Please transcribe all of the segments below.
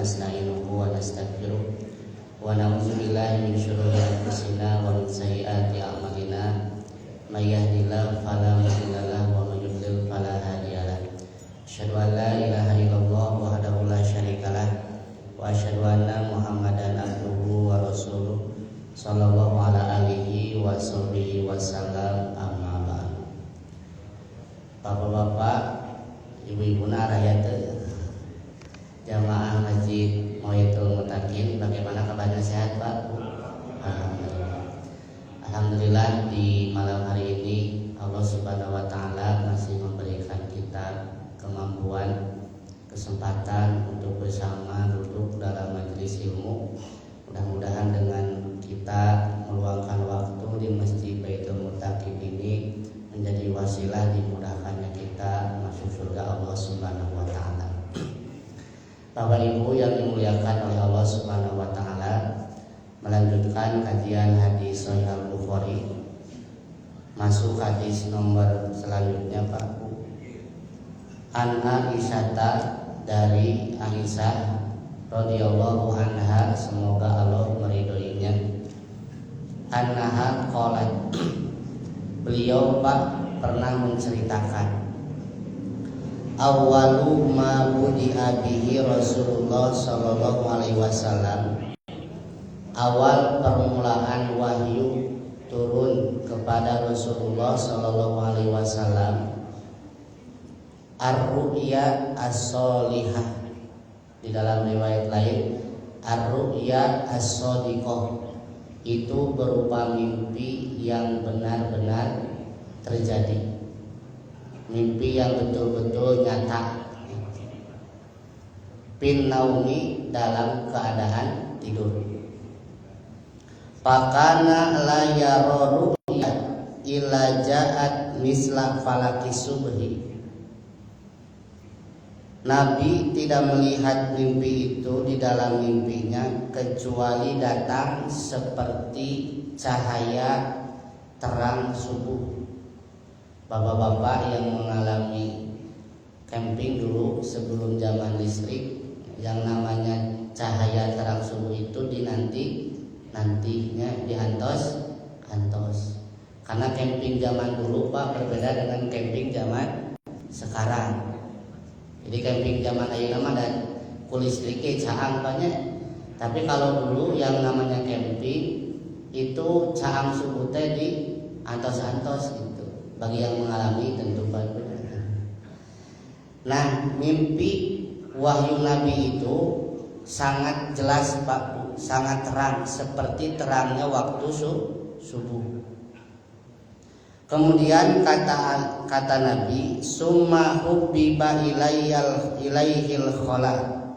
nasta'inuhu wa nastaghfiruh wa na'udzu billahi min syururi anfusina wa min sayyiati a'malina may yahdihillahu fala mudilla lahu wa may yudlil fala hadiya lahu. Asyhadu an la ilaha illallah wahdahu la syarikalah wa asyhadu anna Muhammadan abduhu wa rasuluh sallallahu ala alihi wa sahbihi wasallam. Amma ba'd. Bapak-bapak, ibu-ibu rakyat jamaah Masjid Muhyiddin Mutakin, bagaimana kabarnya, sehat Pak? Alhamdulillah, di malam hari ini Allah Subhanahu wa taala masih memberikan kita kemampuan, kesempatan untuk bersama duduk dalam majelis ilmu. Mudah-mudahan dengan kita meluangkan waktu di Masjid Baitul Muttaqin ini menjadi wasilah dimudahkannya kita masuk surga Allah Subhanahu wa taala. Bapak Ibu yang dimuliakan oleh Allah Subhanahu wa taala, melanjutkan kajian hadis Sahih Al-Bukhari. Masuk hadis nomor selanjutnya Pak. An Aisyah, dari Aisyah radhiyallahu anha, semoga Allah meridhoinya. Annaha qalat, beliau Pak pernah menceritakan, awwalu ma budi'a bihi Rasulullah sallallahu alaihi wasallam, awal permulaan wahyu turun kepada Rasulullah sallallahu alaihi wasallam, ar-ru'ya as-solihah. Di dalam riwayat lain, ar-ru'ya as-sadiqah, itu berupa mimpi yang benar-benar terjadi, mimpi yang betul-betul nyata. Bin naumi, dalam keadaan tidur. Fakana la yara ru'ya illa ja'at misla falaki subhi. Nabi tidak melihat mimpi itu di dalam mimpinya kecuali datang seperti cahaya terang subuh. Bapak-bapak yang mengalami camping dulu sebelum zaman listrik, yang namanya cahaya terang subuh itu nantinya diantos. Karena camping zaman dulu Pak berbeda dengan camping zaman sekarang. Jadi camping zaman ayeuna mah dan kulistrike caang banyak. Tapi kalau dulu yang namanya camping itu caang subuh teh di antos-antos gitu. Bagi yang mengalami tentu bagus. Nah, mimpi wahyu Nabi itu sangat jelas Pak, sangat terang, seperti terangnya waktu subuh. Kemudian kata Nabi, summa hubbiba ilaihil khala.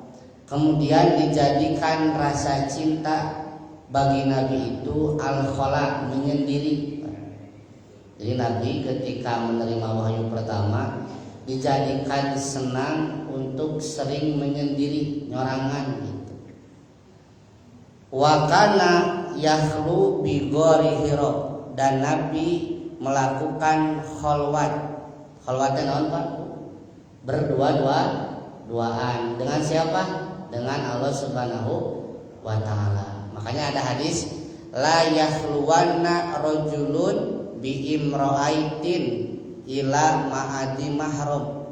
Kemudian dijadikan rasa cinta bagi Nabi itu al-khala, menyendiri. Jadi Nabi ketika menerima wahyu pertama dijadikan senang untuk sering menyendiri, nyorangan gitu. Wa kana yakhlu bi ghori Hira, dan Nabi melakukan kholwat. Kholwatnya naon Pak? Berdua-duaan. Dengan siapa? Dengan Allah Subhanahu wa taala. Makanya ada hadis, la yakhluwanna rajulun bi imra'aitin ila ma'adi mahram.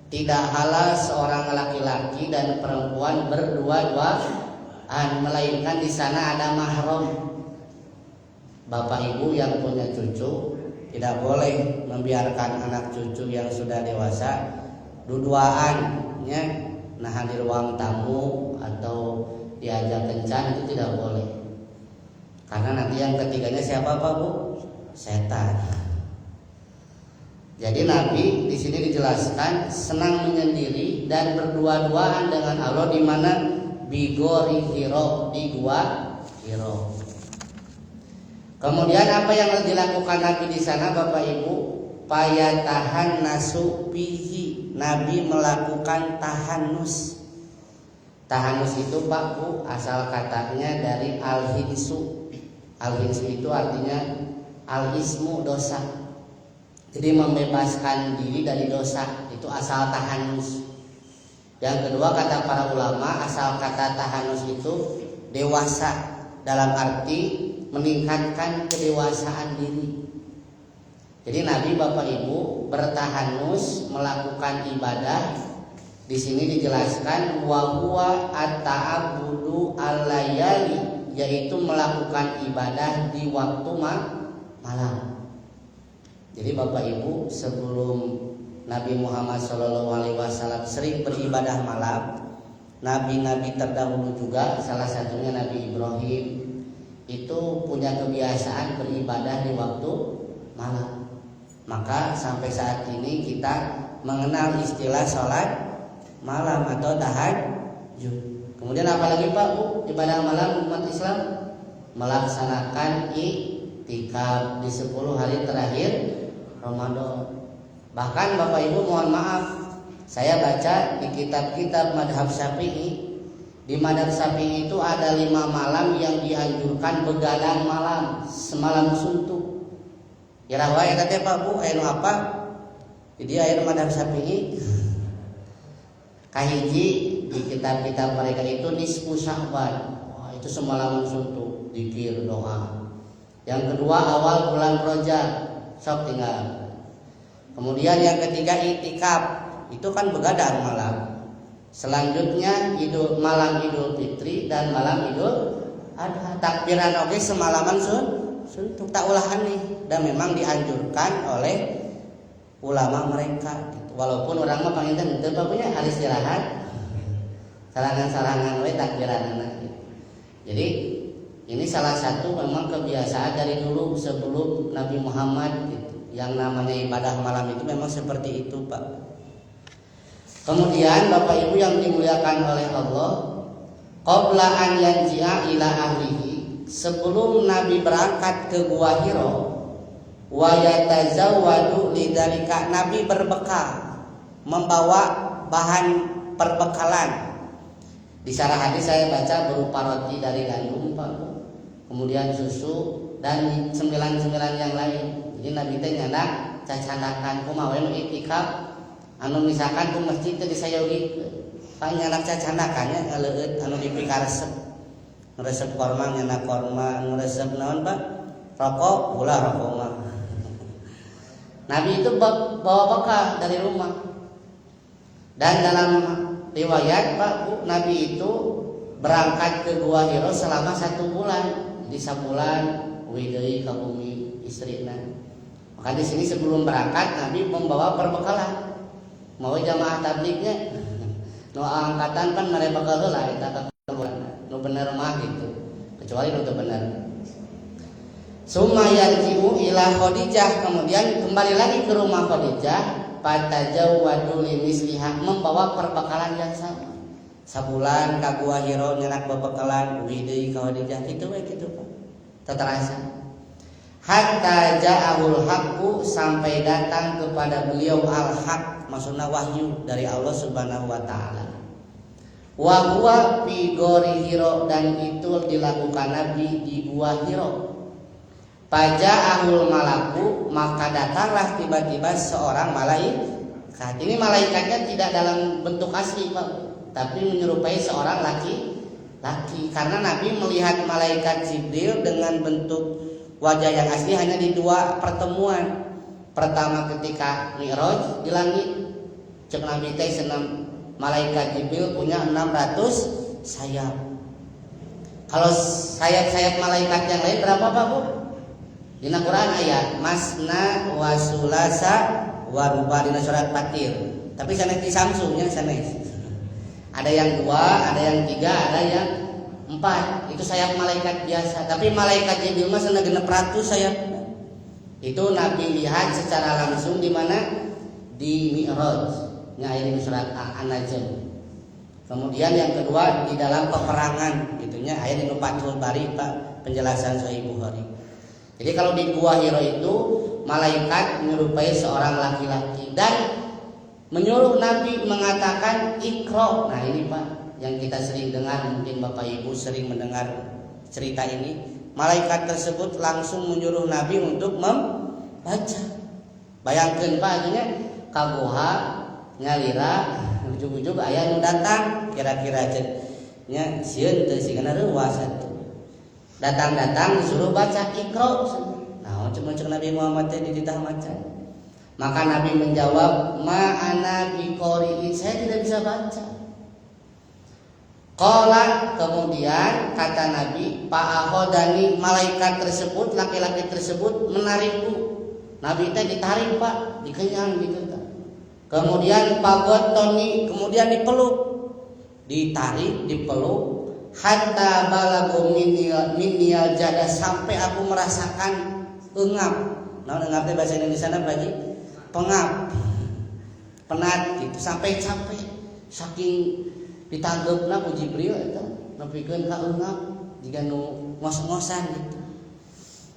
Tidak halal seorang laki-laki dan perempuan berdua-duaan, melainkan di sana ada mahram. Bapak ibu yang punya cucu tidak boleh membiarkan anak cucu yang sudah dewasa duduaan-nya, nah di ruang tamu atau diajak kencan, itu tidak boleh. Karena nanti yang ketiganya siapa Pak Bu? Setan. Jadi Nabi di sini dijelaskan senang menyendiri dan berdua-duaan dengan Allah di mana bigori Hiro, di gua Hiro. Kemudian apa yang dilakukan Nabi di sana Bapak Ibu? Payatahan nasu bihi, Nabi melakukan tahanus. Tahanus itu Pak Bu, asal katanya dari al-hinsu. Al-hinsu itu artinya al-ismu, dosa. Jadi membebaskan diri dari dosa, itu asal tahanus. Yang kedua, kata para ulama, asal kata tahanus itu dewasa, dalam arti meningkatkan kedewasaan diri. Jadi Nabi Bapak Ibu bertahanus melakukan ibadah. Di sini dijelaskan wa huwa at-ta'abbudu al-layali, yaitu melakukan ibadah di waktu malam. Jadi Bapak Ibu, sebelum Nabi Muhammad SAW sering beribadah malam, nabi-nabi terdahulu juga, salah satunya Nabi Ibrahim, itu punya kebiasaan beribadah di waktu malam. Maka sampai saat ini kita mengenal istilah sholat malam atau tahajud. Kemudian apalagi Pak Bu, ibadah malam umat Islam melaksanakan i'tikaf di 10 hari terakhir Ramadan. Bahkan Bapak Ibu mohon maaf, saya baca di kitab-kitab madhab Syafi'i, di madhab Syafi'i itu ada 5 malam yang dianjurkan begadang malam, semalam suntuk. Ya rawa ya teh Pak Bu, anu apa? Jadi aya madhab Syafi'i. Kahiji di kitab-kitab mereka itu nisfu Sya'ban. Wah, itu semalam suntuk, zikir, doa. Yang kedua awal bulan Rajab, sok tinggal. Kemudian yang ketiga i'tikaf, itu kan begadang malam. Selanjutnya malam Idul Fitri dan malam Idul Adha. Takbiran oge semalaman suntuk, tak ulah aneh, dan memang dianjurkan oleh ulama mereka gitu. Walaupun orang mah panginten teu punya hari istirahat. Sarangan-sarangan we takbiran gitu. Jadi ini salah satu memang kebiasaan dari dulu sebelum Nabi Muhammad gitu. Yang namanya ibadah malam itu memang seperti itu Pak. Kemudian Bapak Ibu yang dimuliakan oleh Allah, qabla an yanji'a ila ahlihi, sebelum Nabi berangkat ke Gua Hiro, wa yatazawwadu lidzalika, Nabi berbekal, membawa bahan perbekalan. Di sarah hadis saya baca berupa roti dari gandum Pak, kemudian susu dan 9 yang lain. Jadi Nabi teh nyana cacanakan kumaha we nu i'tikaf, anu misalkan ku masjid teh disayogi Pak nyana cacanakannya ngaleut anu dipikaresep. Resep korma nyana korma, anu resep naon Pak? Rokok, ulah rokok mah. Nabi itu bawa bekal dari rumah. Dan dalam riwayat Pak Bu, Nabi itu berangkat ke Gua Hiro selama 1 bulan. Di sabulan widei ka bumi istrina. Maka di sini sebelum berangkat Nabi membawa perbekalan. Mau jamaah tablignya, nu angkatan kan mere bekal heula eta ka bulan. Nu bener mah gitu. Kecuali nu teu bener. Summa yarji'u ila Khadijah, kemudian kembali lagi ke rumah Khadijah, fatajawwadu limisliha, membawa perbekalan yang sama. Sabulan ka Gua Hiro nyenak bebekalan widei ka Khadijah, itu we kitu Pak. Terasa. Hatta ja'ahul haqqu, sampai datang kepada beliau al-haq, maksudnya wahyu dari Allah Subhanahu wa taala. Wa huwa fi Gori Hiro, dan itu dilakukan Nabi di Gua Hiro. Faja'ahul malaku, maka datanglah tiba-tiba seorang malaikat. Ini malaikatnya tidak dalam bentuk asli Pak, tapi menyerupai seorang laki-laki. Karena Nabi melihat malaikat Jibril dengan bentuk wajah yang asli hanya di 2 pertemuan. Pertama ketika Mi'raj di langit, cek Nabi teh senam malaikat Jibril punya 600 sayap. Kalau sayap-sayap malaikat yang lain berapa Pak Bu? Di Quran ayat masna wa sulasa wa ruba, di surat Fatir. Tapi sanes di Samsungnya sanes. Ada yang 2, ada yang 3, ada yang 4. Itu sayap malaikat biasa. Tapi malaikat Jibril mah sana 600 sayap. Itu Nabi lihat secara langsung di mana? Di Mi'raj. Nya ayat di surat An-Najm. Kemudian yang kedua di dalam peperangan, itunya ayat di Fathul Bari Pak, penjelasan Sahih Bukhari. Jadi kalau di Gua Hiro itu malaikat menyerupai seorang laki-laki dan menyuruh Nabi mengatakan Iqra. Nah ini Pak yang kita sering dengar, mungkin Bapak Ibu sering mendengar cerita ini. Malaikat tersebut langsung menyuruh Nabi untuk membaca. Bayangkan Pak, artinya kagoha nyalira ujug-ujug aya nu datang kira-kira nya sieun teu sigana reuas atuh. Datang-datang disuruh baca Iqra. Nah, cuma Nabi Muhammad teh dititah maca. Maka Nabi menjawab, "Ma ana biqori'in." Saya tidak bisa baca. Qala, kemudian kata Nabi, "Fa'akhodani," malaikat tersebut, laki-laki tersebut menarikku. Nabi teh ditarik, Pak, dikenyang gitu. Kemudian pagotoni, kemudian dipeluk. Ditarik, dipeluk, hatta balagu miniyal jada, sampai aku merasakan engap. Nah, engap teh bahasa Indonesia apa lagi? Pengap. Penat gitu, sampai capek. Saking ditanggepna ku Jibril eta nepikeun ka engap jiga nu ngos-ngosan gitu.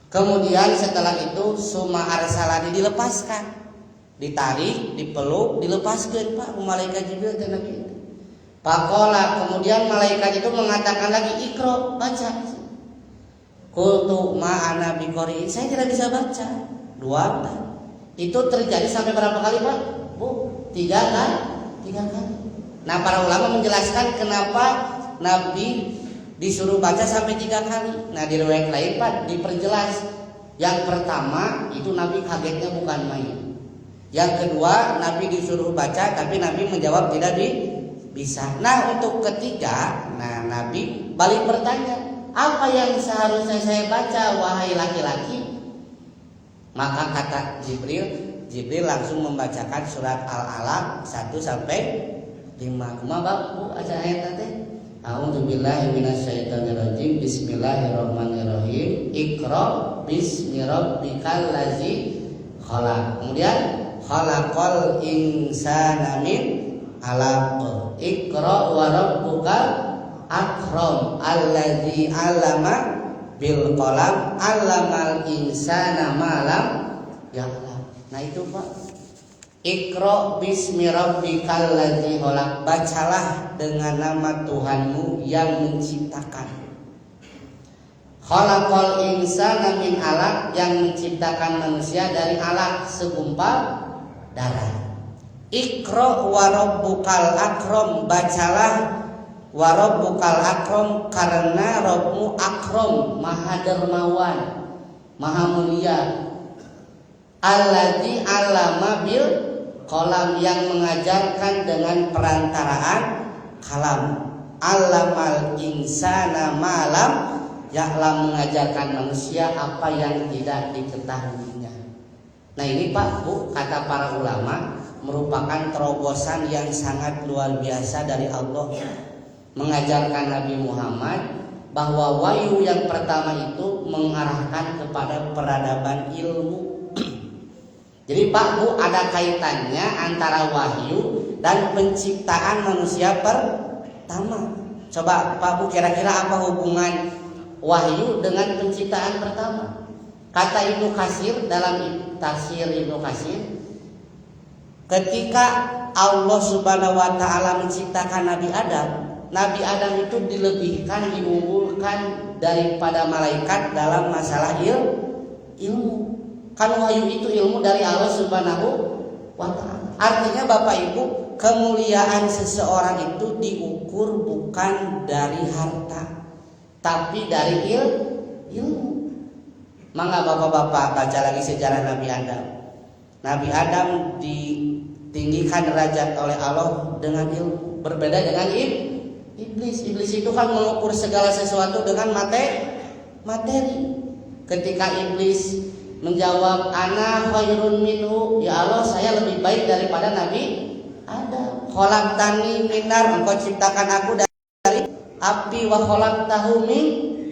Kemudian setelah itu suma arsalani, dilepaskan, ditarik, dipeluk, dilepaskan Pak malaikat Jibril teh Nabi. Faqala, kemudian malaikat itu mengatakan lagi, "Iqra," baca. Qultu ma ana biqori, saya tidak bisa baca. Dua. Itu terjadi sampai berapa kali Pak? Bu, 3 kali. Nah, para ulama menjelaskan kenapa Nabi disuruh baca sampai 3 kali. Nah, di riwayat lain Pak diperjelas. Yang pertama itu Nabi kagetnya bukan main. Yang kedua Nabi disuruh baca tapi Nabi menjawab tidak bisa. Nah, untuk ketiga, nah Nabi balik bertanya, "Apa yang seharusnya saya baca wahai laki-laki?" Maka kata Jibril langsung membacakan surat Al-Alaq 1 sampai 5. Kumaha Bu aja ayat teh? A'udzubillahi minasyaitonirrajim. Bismillahirrahmanirrahim. Iqra bismi rabbikal ladzi khalaq. Kemudian khalaqal insana min 'alaq. Iqra wa rabbukal akram alladzi 'allama bil qalam 'allamal insana ma lam ya'lam. Nah itu Pak, Iqra bismi rabbikal ladzi khalaq, bacalah dengan nama Tuhanmu yang menciptakan. Khalaqal insana min 'alaq, yang menciptakan manusia dari alaq, segumpal darah. Iqra wa rabbukal akram, bacalah wa rabbukal akram, karena Rabbmu akram, maha dermawan, maha mulia. Alladzi 'allama bil qalam, yang mengajarkan dengan perantaraan kalam. 'Allamal insana ma lam ya'lam, mengajarkan manusia apa yang tidak diketahuinya. Nah ini Pak Bu, kata para ulama, merupakan terobosan yang sangat luar biasa dari Allah, mengajarkan Nabi Muhammad bahwa wahyu yang pertama itu mengarahkan kepada peradaban ilmu. Jadi Pak Bu, ada kaitannya antara wahyu dan penciptaan manusia pertama. Coba Pak Bu, kira-kira apa hubungan wahyu dengan penciptaan pertama? Kata Ibnu Katsir dalam tafsir Ibnu Katsir, ketika Allah Subhanahu wa taala menciptakan Nabi Adam itu dilebihkan, diunggulkan daripada malaikat dalam masalah ilmu. Kan wahyu itu ilmu dari Allah Subhanahu wa taala. Artinya Bapak Ibu, kemuliaan seseorang itu diukur bukan dari harta, tapi dari ilmu. Mangga Bapak-bapak baca lagi sejarah Nabi Adam. Nabi Adam ditinggikan derajat oleh Allah dengan ilmu, berbeda dengan iblis. Iblis itu kan mengukur segala sesuatu dengan materi. Ketika iblis menjawab, "Ana khairun minhu," ya Allah, saya lebih baik daripada Nabi Adam. "Khalaqtani min nar," engkau ciptakan aku dari api, "wa khalaqtahu min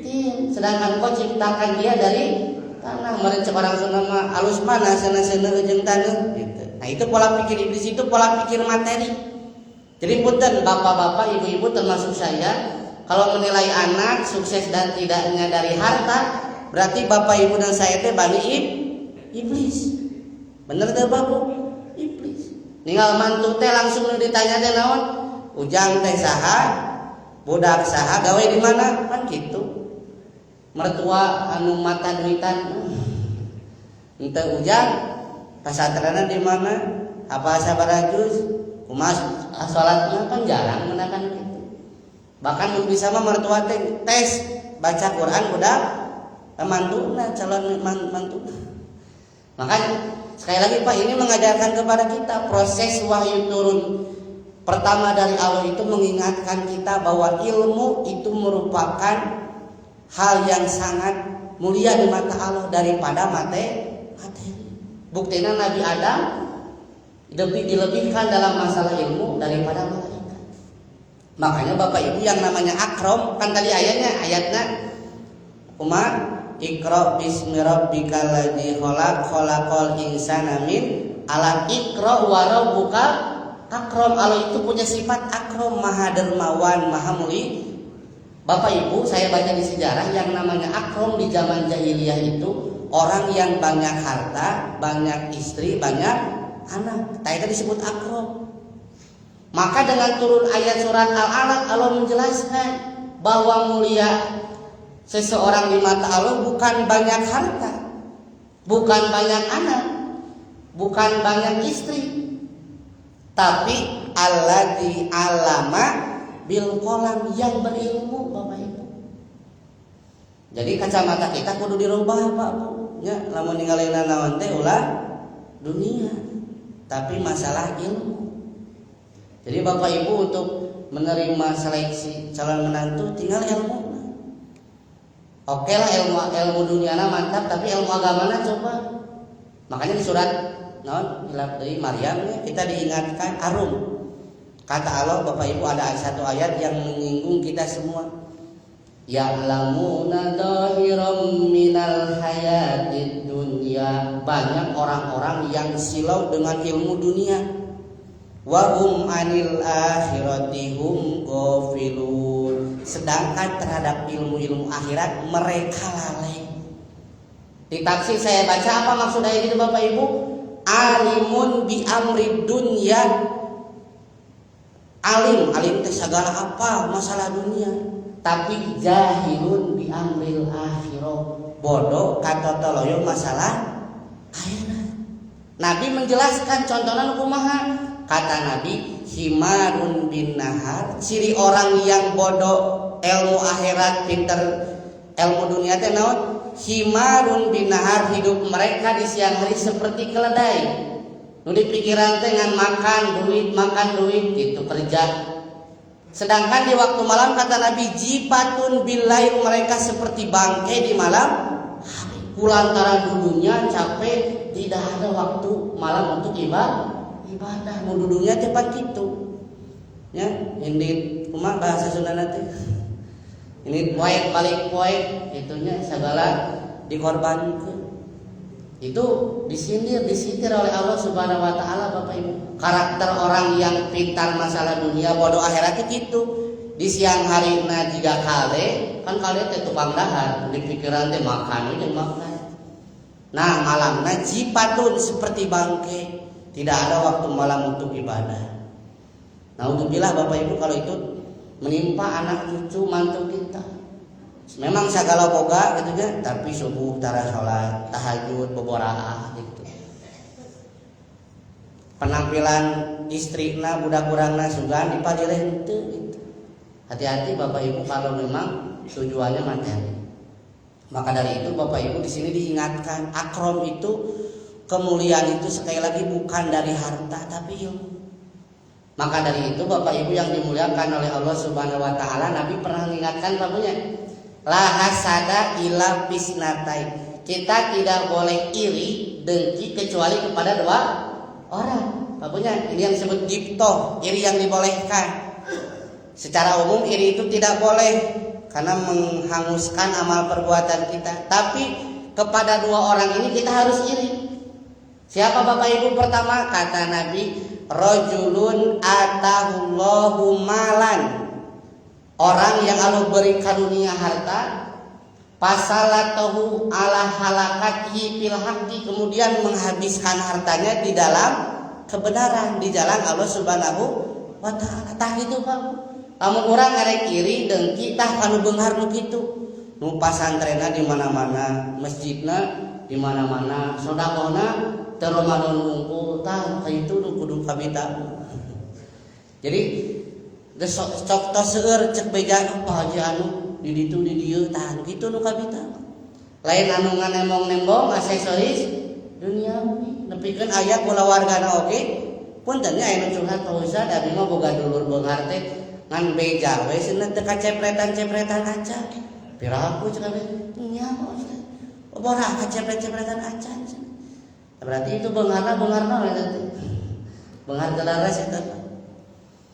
tin," sedangkan engkau ciptakan dia dari tanah. Merencep orang Sunda mah alus mana sana-sana jeung taneuh gitu. Nah itu pola pikir iblis, itu pola pikir materi. Jadi punten bapak-bapak, ibu-ibu termasuk saya, kalau menilai anak sukses dan tidaknya dari harta, berarti bapak ibu dan saya teh bani iblis. Bener teh Bapak? Iblis. Ninggal mantu teh langsung ditanya teh naon? Ujang teh saha? Budak saha? Gawe di mana? Kan gitu. Mertua anu mata duitan. Henteu Ujang, pesantrenna di mana? Apa sabaraha juz? kumaha salatna kan jarang menakan gitu. Bahkan mun bisa mah mertua teh tes baca Quran budak mantuna calon mantu. Makanya sekali lagi Pak, ini mengajarkan kepada kita proses wahyu turun pertama dari Allah itu mengingatkan kita bahwa ilmu itu merupakan hal yang sangat mulia di mata Allah daripada materi. Buktinya Nabi Adam dilebihkan dalam masalah ilmu daripada malaikat. Makanya Bapak Ibu yang namanya akram, kan tadi ayatnya Iqra bismi rabbikal ladzi khalaq khalaqal insana min alaq. Iqra wa rabbuka akram. Allah itu punya sifat akram, maha dermawan, maha mulia. Bapak Ibu, saya baca di sejarah yang namanya akram di zaman jahiliyah itu orang yang banyak harta, banyak istri, banyak anak. Itu disebut akram. Maka dengan turun ayat surat Al-Alaq, Allah menjelaskan bahwa mulia seseorang di mata Allah bukan banyak harta, bukan banyak anak, bukan banyak istri, tapi alladzi alama bil qalam, yang berilmu Bapak Ibu. Jadi kacamata kita kudu dirubah Pak Bu. Ya, lamun ningalina naon teh ulah dunia, tapi masalah ilmu. Jadi Bapak Ibu untuk menerima seleksi calon menantu tinggal ilmu. Oke lah ilmu duniana mantap, tapi ilmu agamana coba. Makanya di surat hilaf dari Maryam ya, kita diingatkan arum. Kata Allah Bapak Ibu, ada satu ayat yang menyinggung kita semua. Ya'lamuna dhahiram minal hayatid dunya. Banyak orang-orang yang silau dengan ilmu dunia. Wa hum anil akhirati hum ghafilun. Sedangkan terhadap ilmu-ilmu akhirat mereka lalai. Di tafsir saya baca apa maksud ayat itu Bapak Ibu? Alimun bi amri dunya. Alim teh segala apa masalah dunia. Tapi jahilun bi amril akhirah. Bodoh katotoloyo masalah akhirat. Nabi menjelaskan contohnya kumaha. Kata Nabi, himarun bin nahar, ciri orang yang bodoh ilmu akhirat, pinter ilmu dunia teh naon? Himarun bin nahar, hidup mereka di siang hari seperti keledai. Nu di pikiran teh ngan makan duit gitu kerja. Sedangkan di waktu malam kata Nabi, jipatun billail, mereka seperti bangkai di malam hari. Kulantaran dulunya capek, tidak ada waktu malam untuk ibadah. Mau dudunya cepat gitu. Ya, ini kumaha bahasa Sundana teh. Ini poek balik poek, itunya segala dikorbankan. Itu disitir oleh Allah Subhanahu wa taala Bapak Ibu. Karakter orang yang pintar masalah dunia, bodoh akhirat gitu. Di siang hari jiga kale, kan kale teh tukang dahar, di pikiran teh makan we makan. Nah, malamna jipatun seperti bangke. Tidak ada waktu malam untuk ibadah. Nah, alhamdulillah Bapak Ibu kalau itu menimpa anak cucu mantu kita. Memang segala boga gitu kan, tapi subuh tara salat, tahajud, boboraah gitu. Penampilan istrina budak-burangna sugan dipadileh henteu gitu. Hati-hati Bapak Ibu kalau memang tujuannya materi. Maka dari itu Bapak Ibu di sini diingatkan akram itu, kemuliaan itu sekali lagi bukan dari harta tapi ilmu. Maka dari itu Bapak Ibu yang dimuliakan oleh Allah Subhanahu wa taala, Nabi pernah mengingatkan babunya, la hasada ila bisnatai. Kita tidak boleh iri dengki kecuali kepada dua orang. Babunya ini yang disebut gibtoh, iri yang dibolehkan. Secara umum iri itu tidak boleh karena menghanguskan amal perbuatan kita. Tapi kepada dua orang ini kita harus iri. Siapa Bapak Ibu pertama? Kata Nabi, rajulun atahullahu malan. Orang yang Allah beri karunia harta, fasalatahu ala halakatihi fil haqqi, kemudian menghabiskan hartanya di dalam kebenaran, di jalan Allah Subhanahu wa taala. Tah kitu Pak. Lamun urang ngarek iri dengki tah kanu beunghar nu kitu. Nu pasantrena di mana-mana, masjidna di mana-mana, sedekahna teu Ramadan unggul tah itu nu kudu kabita. Jadi geus sok tos seueur cek beja apa aja anu di ditu di dieu tah kitu nu kabita. Lain anu nganemong-nembong aksesoris duniawi nepikeun aya kulawargana oge punten nya aya nu curhat Pak Ustaz abi mah boga dulur beunghar teh ngan beja we cenah teu kacepretan-cepretan acan. Piraku cenah nya Pak Ustaz. Bora kacepret-cepretan acan. Berarti itu beunghar naon eta teh? Beunghar gelaras eta.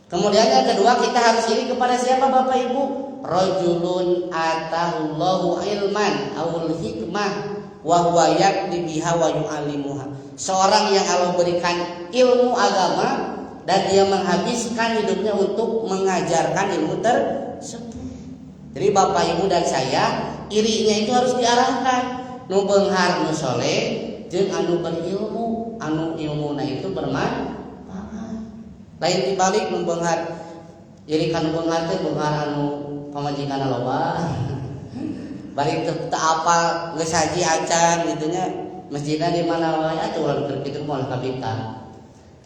Kemudian yang kedua kita harus iri kepada siapa Bapak Ibu? Rajulun atahullahu ilman awul hikmah wa huwa yaqdi biha wa yu'allimuha. Seorang yang Allah berikan ilmu agama dan dia menghabiskan hidupnya untuk mengajarkan ilmu tersebut. Jadi Bapak Ibu dan saya irinya itu harus diarahkan. Nu beunghar nu soleh jeung anu berilmu, anu ilmuna itu bermanfaat. Lain dibalik nu beunghar iri kan beunghar teh beunghar anu pamajikanna loba. Bari teu apal geus haji acan gitu nya. Masjidna di mana wae atuh ulah keur kitu moal kabita.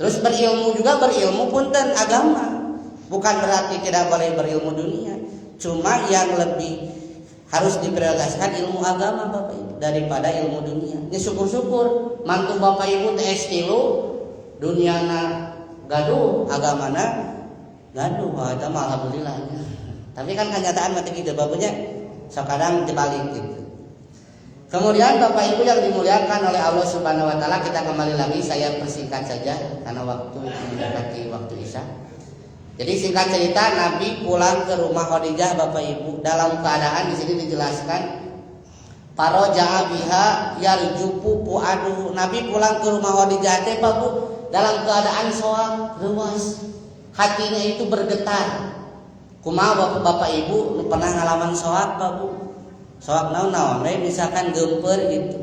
Terus berilmu juga berilmu punten agama. Bukan berarti tidak boleh berilmu dunia. Cuma yang lebih harus diprioritaskan ilmu agama Bapak Ibu daripada ilmu dunia. Ini syukur-syukur mantu Bapak Ibu teh S3 duniana gaduh agamana gaduh eta mah alhamdulillah. Tapi kan kenyataan mati kitu babunya sakadang dibalik gitu. Kemudian Bapak Ibu yang dimuliakan oleh Allah Subhanahu wa taala, kita kembali lagi, saya persingkat saja karena waktu mendekati waktu Isya. Jadi singkat cerita Nabi pulang ke rumah Khadijah Bapak Ibu dalam keadaan di sini dijelaskan paraja'a biha yarjupu puadu. Nabi pulang ke rumah Khadijah teh Pak Bu dalam keadaan soak ruas. Hatinya itu bergetar. Kumaha Bapak Ibu nu pernah ngalaman soak Pak Bu? Soak naon we misalkan geumpeur gitu.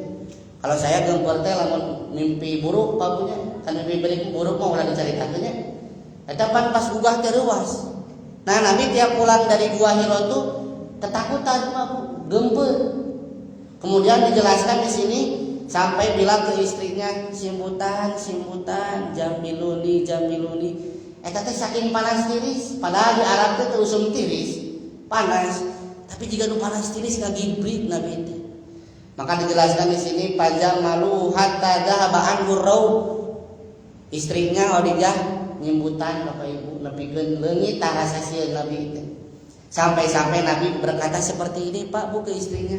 Kalau saya geumpeur teh lamun mimpi buruk Pak Bu nya. Kan mimpi buruk mah ulah dicaritakeun nya. Eta pan pas gugah teh reuas. Nah, Nabi tiap pulang dari Gua Hira tuh ketakutan Pak Bu, geumpeur. Kemudian dijelaskan di sini sampai bilang ke istrinya, simbutan, jamiluni. Eta teh saking panas tiris, padahal di Arab teh usum tiris, panas. Tapi jika nu panas tiris ngagibrit Nabi teh. Maka dijelaskan di sini panjang malu hatta dhahaba anhur raub. Istrinya Khadijah nyimbutan Bapak Ibu nepikeun leungit rasa sieun Nabi teh. Sampai-sampai Nabi berkata seperti ini Pak Bu ke istrinya.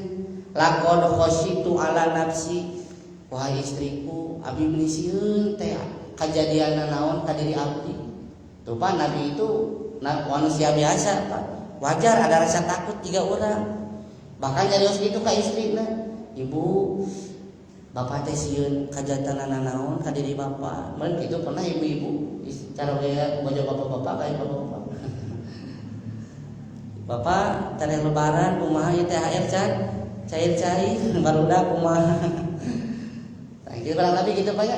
Laqad khasyitu ala nafsi. Wahai istriku, abi meuli sieun teh kajadianna naon ka diri abdi. Tuh Pak, Nabi itu manusia biasa Pak. Wajar ada rasa takut tiga orang. Bahkan nyarios gitu ka istrina. Ibu, bapak teh sieun kajantanana naon ka diri bapak. Mun kitu pernah ibu-ibu cara gaya bojo bapak-bapak kayak bapak-bapak. Bapak tadi lebaran kumaha ieu THR can? Cair-cair barudak kumaha. Tah kieu barang Nabi gitu Pak ya.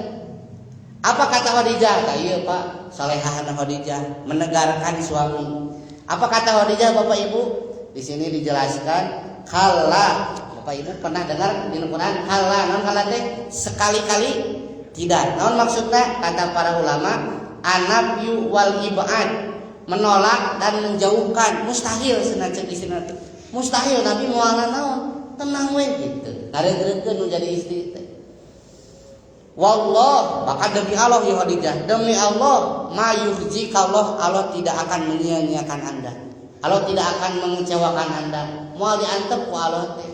Apa kata Khadijah? Tah ieu Pak, salehahna Khadijah menegarkan suami. Apa kata Khadijah Bapak Ibu? Di sini dijelaskan kala. Bapak Ibu pernah dengar di Al-Qur'an kala, non kala teh sekali-kali tidak. Naon maksudnya? Kata para ulama, anabyu wal ibad, menolak dan menjauhkan, mustahil cenah ceuk istina teh. Mustahil Nabi moalna naon? Tenang we gitu. Ngareureukeun nu jadi istri teh. Wallah, maka demi Allah ya Khadijah, demi Allah, ma yuhzika Allah tidak akan menyia-nyiakan Anda. Allah tidak akan mengecewakan Anda. Moal diantep ku Allah teh.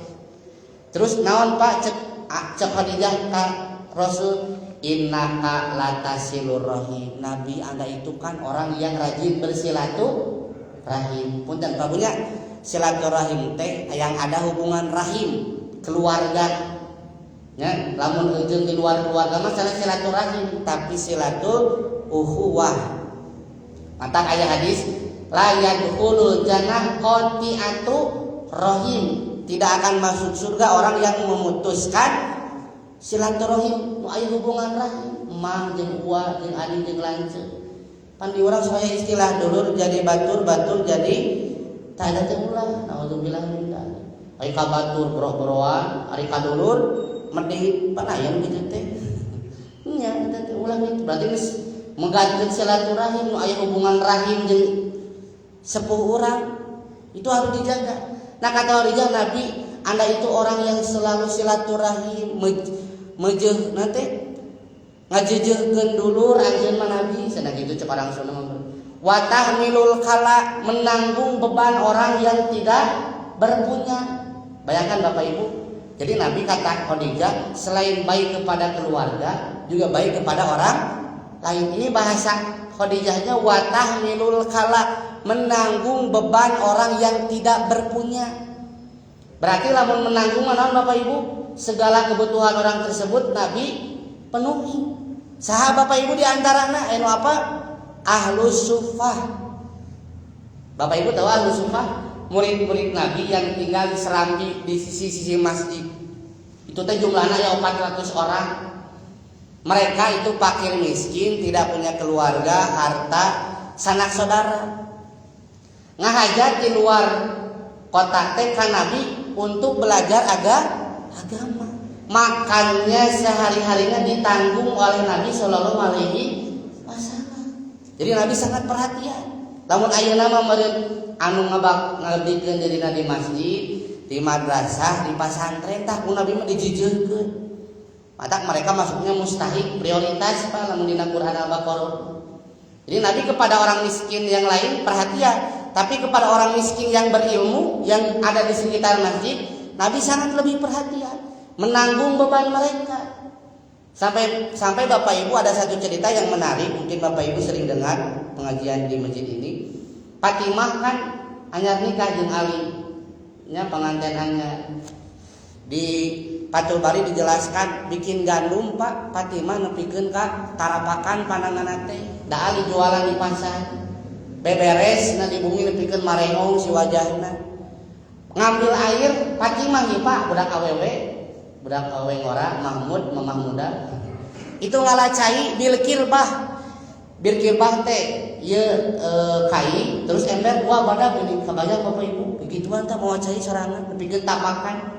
Terus naon Pak cek Khadijah ka Rasul, innaka latasilur rahim. Nabi Anda itu kan orang yang rajin bersilaturahim. Punten Pak punya silaturahim teh yang ada hubungan rahim keluarga. Ya, lamun ujung di luar keluarga mah salah silaturahim, tapi silatul ukhuwah. Mata aya hadis la yadkhulul jannah qati'atu rahim. Tidak akan masuk surga orang yang memutuskan silaturahim, nu aya hubungan rahim, mang jeung uwa jeung adi jeung lanceuk. Pan di urang supaya istilah dulur jadi batur jadi tak ada teh ulah. Nauzubillah min dzalik. Ari ka batur boro-boroan, ari ka dulur medhi panayan gitu teh. Nya eta teh ulah gitu. Berarti menggantikan silaturahim, nu aya hubungan rahim jeung sepuh urang, itu harus dijaga. Nah kata Rijal Nabi, Anda itu orang yang selalu silaturahim, mejeuh nanti ngajejeuhkeun dulur anjeun mah Nabi, cenah kitu cek orang Sunda mah. Wa tahmilul khala, menanggung beban orang yang tidak berpunya. Bayangkan Bapak Ibu. Jadi Nabi kata Khadijah, selain baik kepada keluarga, juga baik kepada orang lain. Ini bahasa Khadijahnya wa tahmilul khala, menanggung beban orang yang tidak berpunya. Berarti lamun menanggung naon Bapak Ibu, segala kebutuhan orang tersebut Nabi penuhi. Saha Bapak Ibu diantarana anu apa? Ahlus Suffah. Bapak Ibu tahu Ahlus Suffah? Murid-murid Nabi yang tinggal di serambi di sisi-sisi masjid. Itu teh jumlahnya ya 400 orang. Mereka itu fakir miskin, tidak punya keluarga, harta, sanak saudara. Ngahajat di luar kota teh ka Nabi untuk belajar agama. Makannya sehari-harinya ditanggung oleh Nabi Shallallahu Alaihi Wasallam. Jadi Nabi sangat perhatian. Namun ayeuna mah meureun anu ngabdikeun dirinya di masjid, di madrasah, di pasantren, tah ku Nabi mah dijijeuhkeun. Matak mereka masuknya mustahik, prioritas Pak lamun dina Quran Al-Baqarah. Jadi Nabi kepada orang miskin yang lain perhatian, tapi kepada orang miskin yang berilmu yang ada di sekitar masjid, Nabi sangat lebih perhatian, menanggung beban mereka. Sampai Bapak Ibu ada satu cerita yang menarik, mungkin Bapak Ibu sering dengar pengajian di masjid ini. Fatimah kan anyar nikah jeung Ali, nya pengantenannya. Di Fathul Bari dijelaskan bikin gandum Pak, Fatimah nepikeun ka tarapakan pandanganna teh. Da Ali jualan di pasar. Beberes na di bumi nepikeun mareong si wajahna. Ngambil air Fatimah ieu Pak, budak awewe. Budak awewe ngora Mahmud mamah muda. Itu ngalacai bil kirbah. Bir kirbah teh ieu kai terus ember buah badak ini kabayang Bapak Ibu. Begituan teh mau cai sorangan nepikeun tapakan.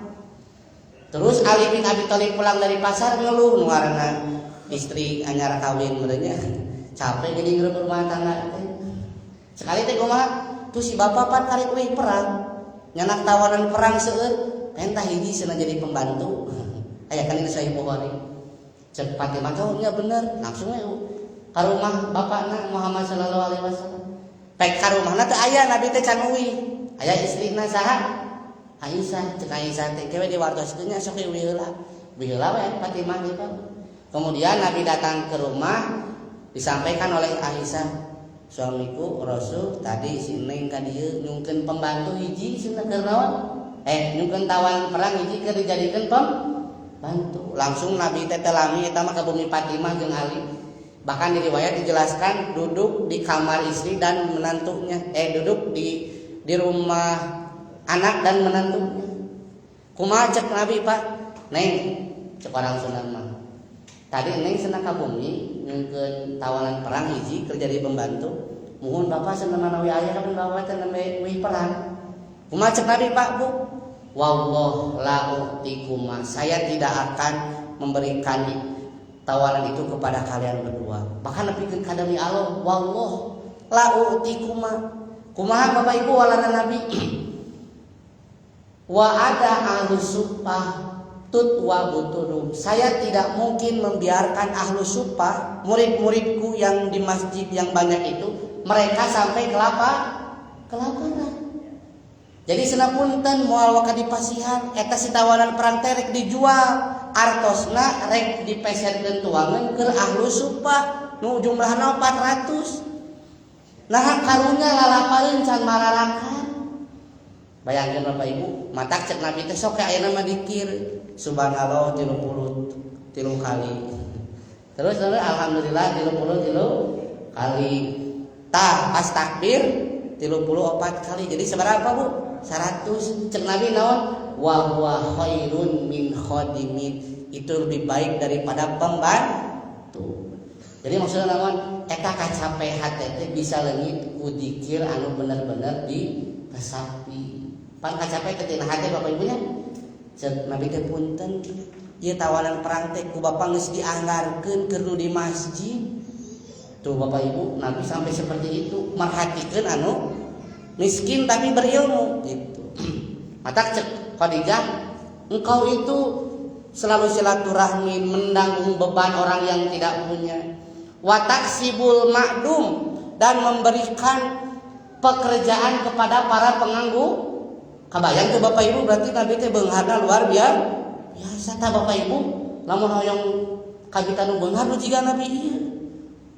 Terus Ali bin Abi Thalib pulang dari pasar ngeluh nu ngaranna istri anyar kawin merenya. Capek jadi ngeureun rumah tangga teh. Sekali teh kumaha? Tuh si bapak pan karek euy perang. Nyanak tawanan perang seueur, pentah hiji cenah jadi pembantu. Aya kan ini Sahih Bukhari. Cek Fatimah teh nya bener, langsung we ka rumah bapakna Muhammad sallallahu alaihi wasallam. Pek ka rumahna teh aya Nabi teh can uwi. Aya istrina saha? Aisyah, cek Aisyah teh kewe diwartoskeun nya sok uwi heula. Uwi heula we Fatimah gitu. Kemudian Nabi datang ke rumah, disampaikan oleh Aisyah, suamiku Rasul tadi si Neng ka dieu nyungkeun pembantu hiji cenah keur naon? Nyungkeun tawan perang hiji keur dijadikeun pembantu. Langsung Nabi teh telami eta mah ka bumi Fatimah jeung Ali. Bahkan di riwayat dijelaskan duduk di kamar istri dan menantunya, duduk di rumah anak dan menantunya. Kumaha cek Nabi Pak? Neng, cek orang Sunda mah. Tadi Neng cenah ka bumi nyungkeun tawanan perang hiji kerja di pembantu. Muhun Bapak cenah manawi aya ka Bapak teh nembe wih perang. Kumaha cek Nabi Pak Bu? Wallah la utikuma. Saya tidak akan memberikan tawaran itu kepada kalian berdua. Bahkan nepikeun ka demi Allah, wallah la utikuma. Kumaha Bapak Ibu walana Nabi? Wa ada ahlus suffah tutwa buturum. Saya tidak mungkin membiarkan ahlus suffah, murid-muridku yang di masjid yang banyak itu, mereka sampai kelaparan. Jadi senapunten moal waka dipasihan eta si tawanan perang teh rek dijual, artosna rek dipeserkeun tuangan ke ahlus suffah nu jumlahna 400. Nah karunya lalapareun can mararakan. Bayangkeun Bapak Ibu, matak cek Nabi teh sok ayeuna mah dikir subhanallah 33 kali. Terus alhamdulillah 33 kali. Tah pas takbir 34 kali. Jadi seberapa Bu? 100. Cek Nabi naon? Wa huwa khairun min khadimin. Itu lebih baik daripada pembantu. Jadi maksudnya naon? Eta kacapehan teh bisa leungit ku dzikir anu bener-bener diresapi. Pan kacape ketina hati Bapak Ibunya. Cek Nabi teh punten, ieu tawanan perang teh ku Bapak geus dianggarkeun keur nu di masjid. Tuh Bapak Ibu, Nabi sampai seperti itu, merhatikan anu miskin tapi berilmu gitu. Mata cek Khadijah, engkau itu selalu silaturahmi, menanggung beban orang yang tidak punya. Wa taksibul ma'dum, dan memberikan pekerjaan kepada para penganggur. Kabayang tuh Bapak Ibu, berarti Nabi teh beunghana luar biasa tah Bapak Ibu. Lamun hoyong kabita nu beunghar nu jiga Nabi ieu.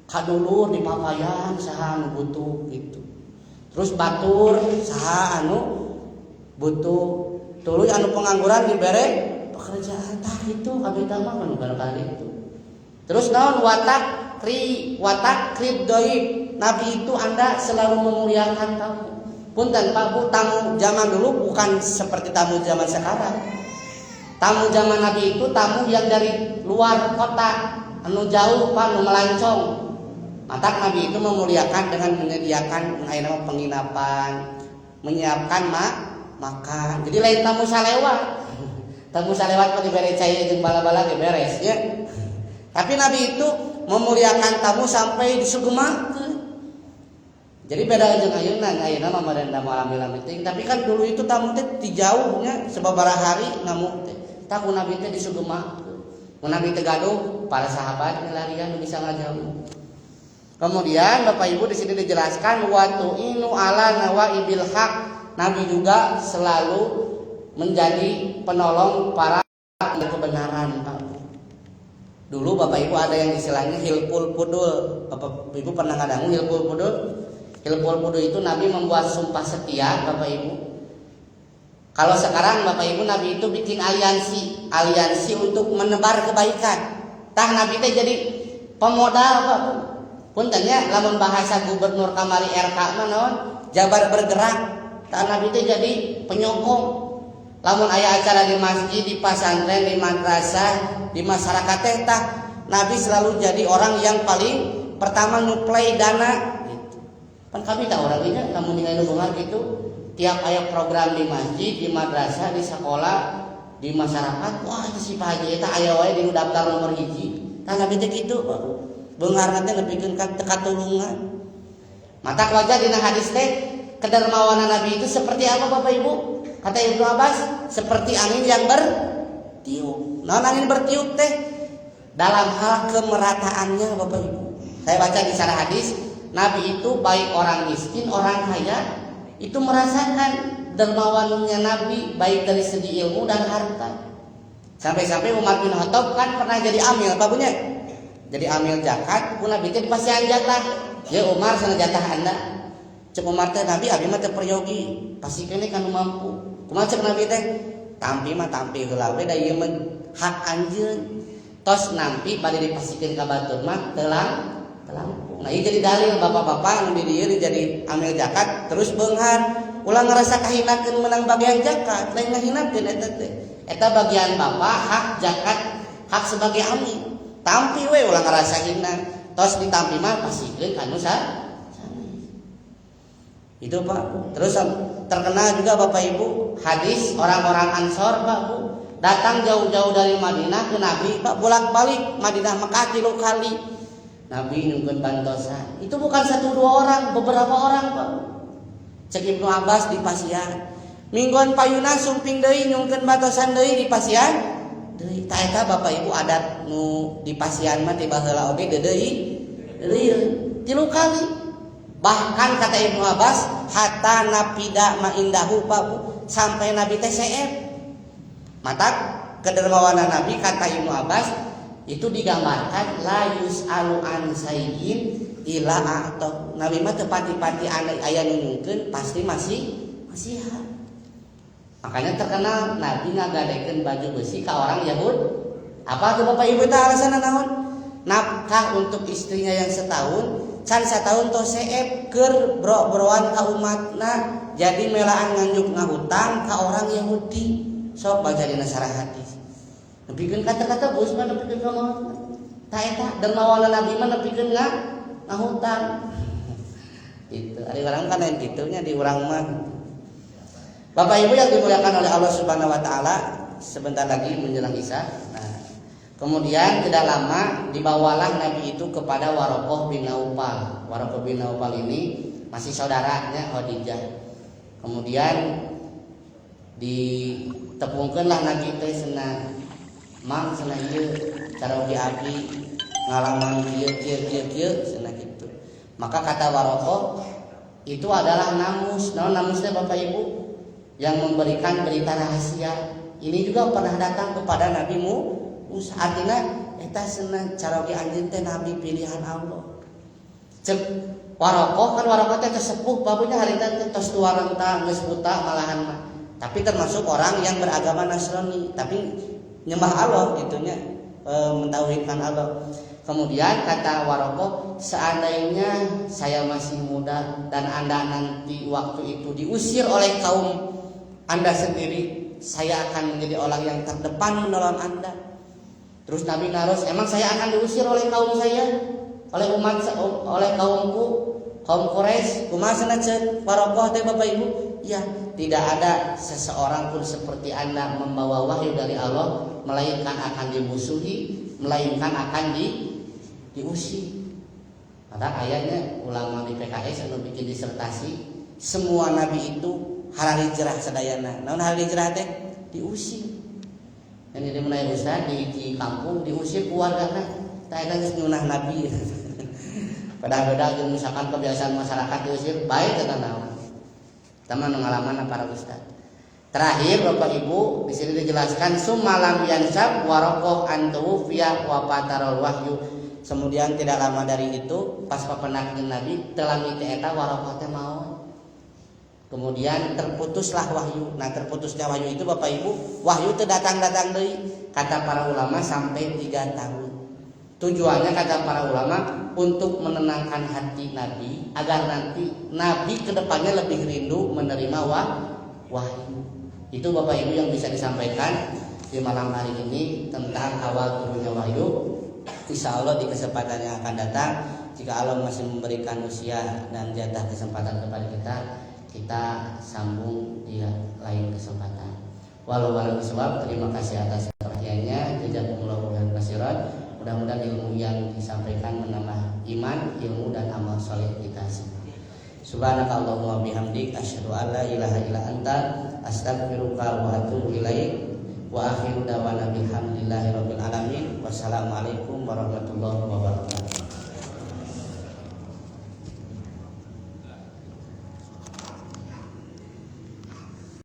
Kadulur di papayan saha anu butuh gitu. Terus batur saha anu butuh. Tuluy anu pengangguran dibere pekerjaan tah gitu kabita mah anu barangkali itu. Terus naon watak krib doib. Nabi itu Anda selalu memuliakan tamu. Punten Pak Bu, tamu zaman dulu bukan seperti tamu zaman sekarang. Tamu zaman Nabi itu tamu yang dari luar kota, anu jauh Pak, anu melancong. Maka Nabi itu memuliakan dengan menyediakan penginapan, menyiapkan makan. Jadi lain tamu salewat. Tamu salewat kok diberi cai jeung bala-bala beres ya. Tapi Nabi itu memuliakan tamu sampai disugemakeun. Jadi beda jeung ayeuna mah meureun tamu alami-alami teh. Tapi kan dulu itu tamu teh ti jauhnya sababaraha hari namun teh. Tamu Nabi teh disugemakeun. Mun Nabi teh gaduh, para sahabat ngelarian bisa ngajauh. Kemudian Bapak Ibu di sini dijelaskan wa tu'inu ala nawaibil haq. Nabi juga selalu menjadi penolong para kebenaran. Dulu Bapak Ibu ada yang istilahnya hilful pudul. Bapak Ibu pernah ngadangu hilful pudul? Hilful pudul itu Nabi membuat sumpah setia Bapak Ibu. Kalau sekarang Bapak Ibu Nabi itu bikin aliansi untuk menebar kebaikan. Tah Nabi teh jadi pemodal Pak. Puntennya lamun bahasa gubernur kamari RK mah naon? Jabar bergerak. Tah Nabi teh jadi penyokong. Lamun aya acara di masjid, di pesantren, di madrasah, di masyarakat teh tah Nabi selalu jadi orang yang paling pertama nyuplai dana gitu. Pan kami tak orang ini namun ningali hubungan gitu, tiap aya program di masjid, di madrasah, di sekolah, di masyarakat, wah itu si Pak Haji eta aya wae di daftar nomor hiji. Tah Nabi teh kitu, beungarna teh nepikeun ka katulungan. Mata wajah dina hadis teh kedermawanan Nabi itu seperti apa Bapak Ibu? Kata Ibnu Abbas, seperti angin yang bertiup. Nah, angin bertiup teh dalam hal kemerataannya Bapak Ibu. Saya baca di sana hadis, Nabi itu baik orang miskin, orang kaya, itu merasakan dermawannya Nabi baik dari segi ilmu dan harta. Sampai-sampai Umar bin Khattab kan pernah jadi amil, Pak Bunya. Jadi amil zakat, pun Nabi teh pasti jatah. Ya Umar sana jatah Anda. Cek Umar teh Nabi abi mah teh peryogi, pasti kene kan mampu. Kumaha cek Nabi teh? Tampi mah tampi heula we da ieu mah hak anjeun. Tos nampi bade dipasikeun ka batur mah telang. Nah ieu jadi dalil bapak-bapak anu di dieu jadi amil zakat terus beunghar ulah ngerasa kahinakeun menang bagian zakat, lain ngahinakeun eta teh. Eta bagian bapak hak zakat, hak sebagai amil. Tampi we ulah ngerasa hina. Tos ditampi mah pasikeun anu itu Pak. Terus terkenal juga Bapak Ibu hadis orang-orang Ansor Pak Bu datang jauh-jauh dari Madinah ke Nabi Pak, bolak-balik Madinah Mekah 3 kali. Nabi nyungkeun bantosan. Itu bukan 1-2 orang, beberapa orang Pak. Cek Ibnu Abbas di Pasian. Mingguan payuna sumping deui nyungkeun bantosan deui di Pasian. Deui ta eta Bapak Ibu adat nu di Pasian mah tiba heula oge deui 3 kali. Bahkan kata Ibnu Abbas hatta napida ma indahu Pak, sampai Nabi teh seet. Mata kedermawanan Nabi kata Ibnu Abbas itu digambarkan la yusalu an sayyin ila atau Nabi mah teu pati-pati aya nu nyungkeun pasti masih. Makanya terkenal Nabi ngagadekeun baju besi ka orang Yahud. Apa tuh Bapak Ibu teh alasanna naon? Nafkah untuk istrinya yang setahun can satahun tos seep keur bro-broan ka umatna jadi melaan nganjuk ngahutang ka orang Yahudi. Sok baca dina sarah hadis. Nepikeun kata-kata bos mah nepikeun ka maut. Ta eta dermawan Nabi mah nepikeun ngahutang. Itu ari urang kan lain kitunya di urang mah. Bapak Ibu yang dimuliakan oleh Allah Subhanahu wa taala, sebentar lagi menjelang Isya. Nah, Kemudian tidak lama dibawalah Nabi itu kepada Warokoh bin Naufal. Warokoh bin Naufal ini masih saudaranya Khadijah. Kemudian ditepungkanlah Nabi teh cenah mang cenah ieu cara oge abdi ngalaman kieu cenah kitu. Maka kata Warokoh itu adalah namus. Namusnya Bapak Ibu yang memberikan berita rahasia. Ini juga pernah datang kepada Nabi Musa. Artinya eta cenah cara oge anjeun teh nabi pilihan Allah. Cek Warokoh kan Warokoh teh sesepuh babunya harita teh tos tua renta geus buta malahan mah. Tapi termasuk orang yang beragama Nasrani, tapi nyembah Allah gitunya, mentauhidkan Allah. Kemudian kata Warokoh, seandainya saya masih muda dan Anda nanti waktu itu diusir oleh kaum Anda sendiri, saya akan menjadi orang yang terdepan menolong Anda. Terus Nabi naros, emang saya akan diusir oleh kaum saya, oleh umat, oleh kaumku, kaum Quraisy? Kumaha cenah Warokoh teh Bapak Ibu? Ya, tidak ada seseorang pun seperti Anda membawa wahyu dari Allah melainkan akan dimusuhi, melainkan akan diusir. Maka ayatnya ulama di PKS anu bikin disertasi, semua nabi itu halal hijrah sadayana. Naon halal hijrah teh? Diusir. Dan ini mulai ustaz di kampung diusir keluargana. Tah eta geus nyunah nabi. Padahal beda misalkan kebiasaan masyarakat diusir baik eta naon. Teman pengalaman para ustaz. Terakhir Bapak Ibu di sini dijelaskan sumalam yansab Warokoh antufiya wa patarul wahyu. Kemudian tidak lama dari itu pas papenakkeun Nabi telah miti eta Warokoh teh maot. Kemudian terputuslah wahyu. Nah, terputusnya wahyu itu Bapak Ibu, wahyu teh datang-datang deui kata para ulama sampai 3 tahun. Tujuannya kata para ulama untuk menenangkan hati Nabi agar nanti Nabi kedepannya lebih rindu menerima wahyu. Itu Bapak Ibu yang bisa disampaikan di malam hari ini tentang awal turunnya wahyu. Insya Allah di kesempatan yang akan datang, jika Allah masih memberikan usia dan jatah kesempatan kepada kita, kita sambung di lain kesempatan. Walau sebab terima kasih atas perhatiannya. Jazakumullahu khairan katsiran. Mudah-mudahan ilmu yang disampaikan menambah iman, ilmu dan amal soleh kita semua. Subhanakallahumma bihamdik asyhadu an la ilaha illa anta astaghfiruka wa atubu ilaik. Wa akhiru da'wana bihamdillahi rabbil alamin. Wassalamualaikum warahmatullahi wabarakatuh.